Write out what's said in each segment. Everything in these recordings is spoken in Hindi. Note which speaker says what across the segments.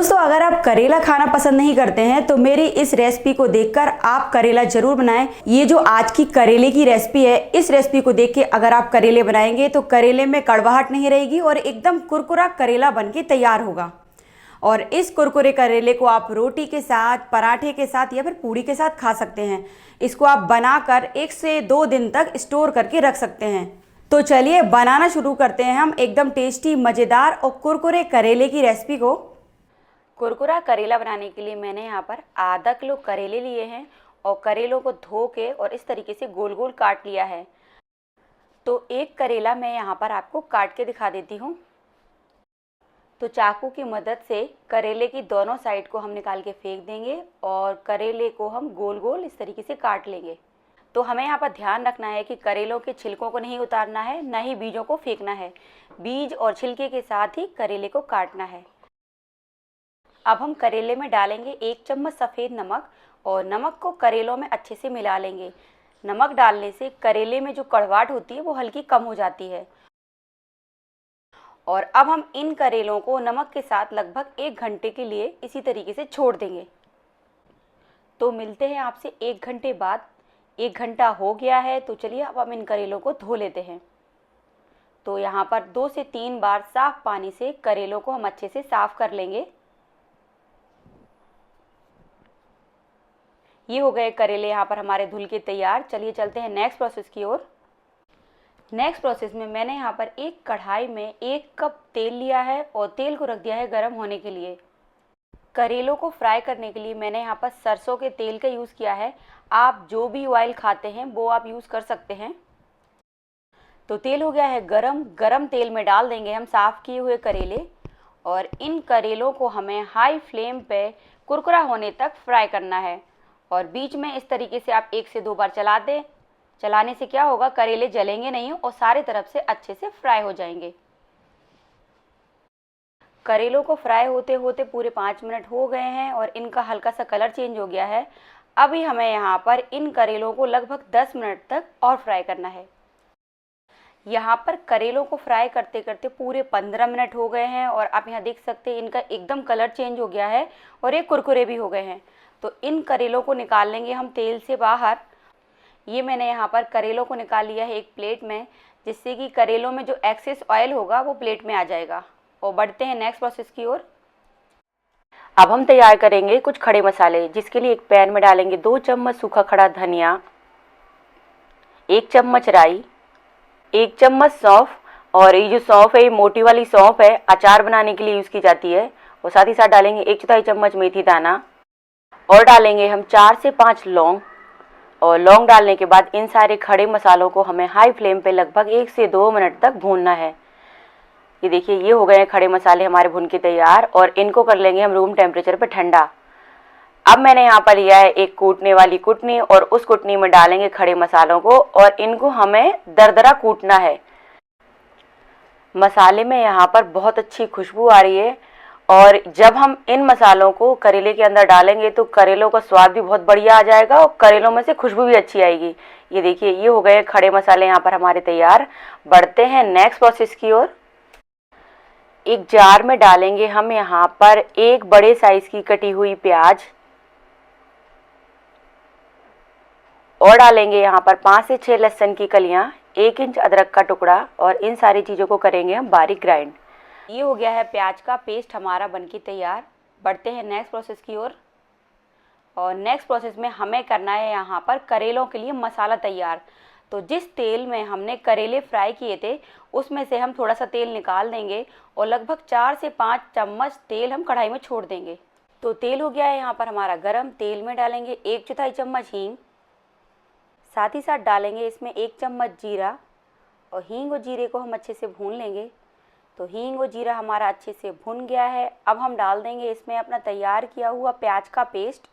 Speaker 1: दोस्तों, अगर आप करेला खाना पसंद नहीं करते हैं तो मेरी इस रेसिपी को देखकर आप करेला जरूर बनाएं। ये जो आज की करेले की रेसिपी है, इस रेसिपी को देख के अगर आप करेले बनाएंगे तो करेले में कड़वाहट नहीं रहेगी और एकदम कुरकुरा करेला बनके तैयार होगा। और इस कुरकुरे करेले को आप रोटी के साथ, पराठे के साथ या फिर पूड़ी के साथ खा सकते हैं। इसको आप बनाकर 1 से 2 दिन तक स्टोर करके रख सकते हैं। तो चलिए बनाना शुरू करते हैं हम एकदम टेस्टी, मज़ेदार और कुरकुरे करेले की रेसिपी को। कुरकुरा करेला बनाने के लिए मैंने यहाँ पर आधा किलो करेले लिए हैं और करेलों को धो के और इस तरीके से गोल गोल काट लिया है। तो एक करेला मैं यहाँ पर आपको काट के दिखा देती हूँ। तो चाकू की मदद से करेले की दोनों साइड को हम निकाल के फेंक देंगे और करेले को हम गोल गोल इस तरीके से काट लेंगे। तो हमें यहाँ पर ध्यान रखना है कि करेलों के छिलकों को नहीं उतारना है, न ही बीजों को फेंकना है। बीज और छिलके के साथ ही करेले को काटना है। अब हम करेले में डालेंगे 1 चम्मच सफ़ेद नमक और नमक को करेलों में अच्छे से मिला लेंगे। नमक डालने से करेले में जो कड़वाहट होती है वो हल्की कम हो जाती है। और अब हम इन करेलों को नमक के साथ लगभग 1 घंटे के लिए इसी तरीके से छोड़ देंगे। तो मिलते हैं आपसे 1 घंटे बाद। 1 घंटा हो गया है, तो चलिए अब हम इन करेलों को धो लेते हैं। तो यहाँ पर 2 से 3 बार साफ पानी से करेलों को हम अच्छे से साफ कर लेंगे। ये हो गए करेले यहाँ पर हमारे धुल के तैयार। चलिए चलते हैं नेक्स्ट प्रोसेस की ओर। नेक्स्ट प्रोसेस में मैंने यहाँ पर एक कढ़ाई में 1 कप तेल लिया है और तेल को रख दिया है गर्म होने के लिए। करेलों को फ्राई करने के लिए मैंने यहाँ पर सरसों के तेल का यूज़ किया है। आप जो भी ऑयल खाते हैं वो आप यूज़ कर सकते हैं। तो तेल हो गया है गरम। गरम तेल में डाल देंगे हम साफ़ किए हुए करेले और इन करेलों को हमें हाई फ्लेम पे कुरकुरा होने तक फ्राई करना है। और बीच में इस तरीके से आप 1 से 2 बार चला दें। चलाने से क्या होगा, करेले जलेंगे नहीं और सारे तरफ से अच्छे से फ्राई हो जाएंगे। करेलों को फ्राई होते होते पूरे 5 मिनट हो गए हैं और इनका हल्का सा कलर चेंज हो गया है। अभी हमें यहाँ पर इन करेलों को लगभग 10 मिनट तक और फ्राई करना है। यहाँ पर करेलों को फ्राई करते करते पूरे 15 मिनट हो गए हैं और आप यहाँ देख सकते हैं इनका एकदम कलर चेंज हो गया है और ये कुरकुरे भी हो गए हैं। तो इन करेलों को निकाल लेंगे हम तेल से बाहर। ये मैंने यहाँ पर करेलों को निकाल लिया है एक प्लेट में, जिससे कि करेलों में जो एक्सेस ऑयल होगा वो प्लेट में आ जाएगा। और बढ़ते हैं नेक्स्ट प्रोसेस की ओर। अब हम तैयार करेंगे कुछ खड़े मसाले, जिसके लिए एक पैन में डालेंगे 2 चम्मच सूखा खड़ा धनिया, 1 चम्मच राई, 1 चम्मच सौंफ। और ये जो सौंफ है, ये मोटी वाली सौंफ है, अचार बनाने के लिए यूज़ की जाती है। और साथ ही साथ डालेंगे 1/4 चम्मच मेथी दाना और डालेंगे हम 4 से 5 लौंग। और लौंग डालने के बाद इन सारे खड़े मसालों को हमें हाई फ्लेम पे लगभग 1 से 2 मिनट तक भूनना है। ये देखिए, ये हो गए हैं खड़े मसाले हमारे भून के तैयार और इनको कर लेंगे हम रूम टेम्परेचर पे ठंडा। अब मैंने यहाँ पर लिया है एक कूटने वाली कुटनी और उस कुटनी में डालेंगे खड़े मसालों को और इनको हमें दरदरा कूटना है। मसाले में यहाँ पर बहुत अच्छी खुशबू आ रही है और जब हम इन मसालों को करेले के अंदर डालेंगे तो करेलों का स्वाद भी बहुत बढ़िया आ जाएगा और करेलों में से खुशबू भी अच्छी आएगी। ये देखिए, ये हो गए खड़े मसाले यहाँ पर हमारे तैयार। बढ़ते हैं नेक्स्ट प्रोसेस की ओर। एक जार में डालेंगे हम यहाँ पर एक बड़े साइज की कटी हुई प्याज और डालेंगे यहाँ पर 5 से 6 लहसुन की कलियाँ, 1 इंच अदरक का टुकड़ा और इन सारी चीज़ों को करेंगे हम बारीक ग्राइंड। ये हो गया है प्याज का पेस्ट हमारा बनके तैयार। बढ़ते हैं नेक्स्ट प्रोसेस की ओर। और नेक्स्ट प्रोसेस में हमें करना है यहाँ पर करेलों के लिए मसाला तैयार। तो जिस तेल में हमने करेले फ्राई किए थे उसमें से हम थोड़ा सा तेल निकाल देंगे और लगभग 4 से 5 चम्मच तेल हम कढ़ाई में छोड़ देंगे। तो तेल हो गया है यहाँ पर हमारा गरम। तेल में डालेंगे 1/4 चम्मच हींग, साथ ही साथ डालेंगे इसमें 1 चम्मच जीरा और हींग और जीरे को हम अच्छे से भून लेंगे। तो हींग और जीरा हमारा अच्छे से भुन गया है। अब हम डाल देंगे इसमें अपना तैयार किया हुआ प्याज का पेस्ट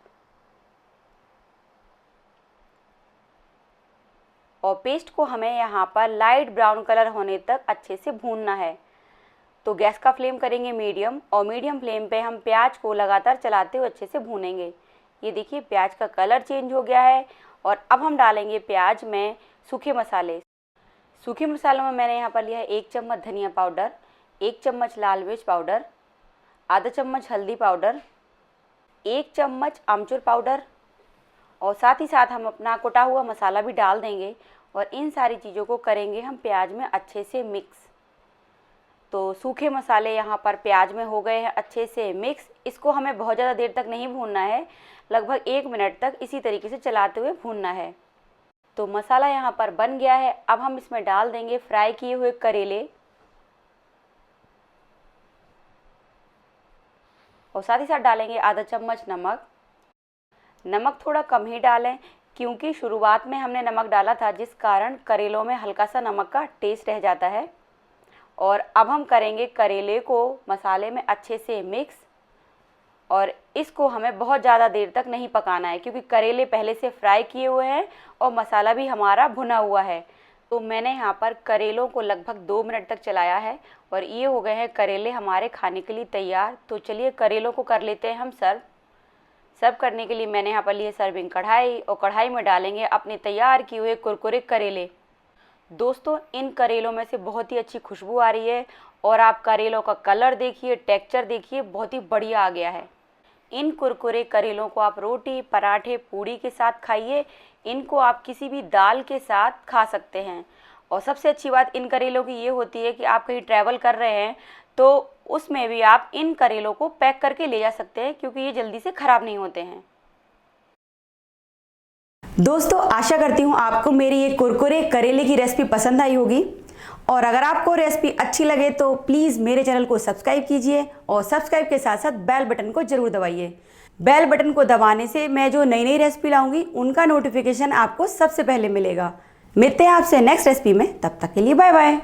Speaker 1: और पेस्ट को हमें यहाँ पर लाइट ब्राउन कलर होने तक अच्छे से भूनना है। तो गैस का फ्लेम करेंगे मीडियम और मीडियम फ्लेम पे हम प्याज को लगातार चलाते हुए अच्छे से भूनेंगे। ये देखिए, प्याज का कलर चेंज हो गया है और अब हम डालेंगे प्याज में सूखे मसाले। सूखे मसालों में मैंने यहाँ पर लिया है 1 चम्मच धनिया पाउडर, 1 चम्मच लाल मिर्च पाउडर, आधा चम्मच हल्दी पाउडर, 1 चम्मच आमचूर पाउडर और साथ ही साथ हम अपना कुटा हुआ मसाला भी डाल देंगे और इन सारी चीज़ों को करेंगे हम प्याज में अच्छे से मिक्स। तो सूखे मसाले यहाँ पर प्याज में हो गए हैं अच्छे से मिक्स। इसको हमें बहुत ज़्यादा देर तक नहीं भूनना है, लगभग 1 मिनट तक इसी तरीके से चलाते हुए भूनना है। तो मसाला यहाँ पर बन गया है। अब हम इसमें डाल देंगे फ्राई किए हुए करेले और साथ ही साथ डालेंगे आधा चम्मच नमक। नमक थोड़ा कम ही डालें क्योंकि शुरुआत में हमने नमक डाला था, जिस कारण करेलों में हल्का सा नमक का टेस्ट रह जाता है। और अब हम करेंगे करेले को मसाले में अच्छे से मिक्स और इसको हमें बहुत ज़्यादा देर तक नहीं पकाना है क्योंकि करेले पहले से फ्राई किए हुए हैं और मसाला भी हमारा भुना हुआ है। तो मैंने यहाँ पर करेलों को लगभग 2 मिनट तक चलाया है और ये हो गए हैं करेले हमारे खाने के लिए तैयार। तो चलिए करेलों को कर लेते हैं हम सर्व करने के लिए मैंने यहाँ पर लिए सर्विंग कढ़ाई और कढ़ाई में डालेंगे अपने तैयार किए हुए कुरकुरे करेले। दोस्तों इन करेलों में से बहुत ही अच्छी खुशबू आ रही है और आप करेलों का कलर देखिए, टेक्सचर देखिए, बहुत ही बढ़िया आ गया है। इन कुरकुरे करेलों को आप रोटी, पराठे, पूड़ी के साथ खाइए। इनको आप किसी भी दाल के साथ खा सकते हैं। और सबसे अच्छी बात इन करेलों की ये होती है कि आप कहीं ट्रैवल कर रहे हैं तो उसमें भी आप इन करेलों को पैक करके ले जा सकते हैं क्योंकि ये जल्दी से ख़राब नहीं होते हैं। दोस्तों आशा करती हूँ आपको मेरी ये कुरकुरे करेले की रेसिपी पसंद आई होगी और अगर आपको रेसिपी अच्छी लगे तो प्लीज़ मेरे चैनल को सब्सक्राइब कीजिए और सब्सक्राइब के साथ साथ बेल बटन को ज़रूर दबाइए। बेल बटन को दबाने से मैं जो नई नई रेसिपी लाऊंगी उनका नोटिफिकेशन आपको सबसे पहले मिलेगा। मिलते हैं आपसे नेक्स्ट रेसिपी में, तब तक के लिए बाय बाय।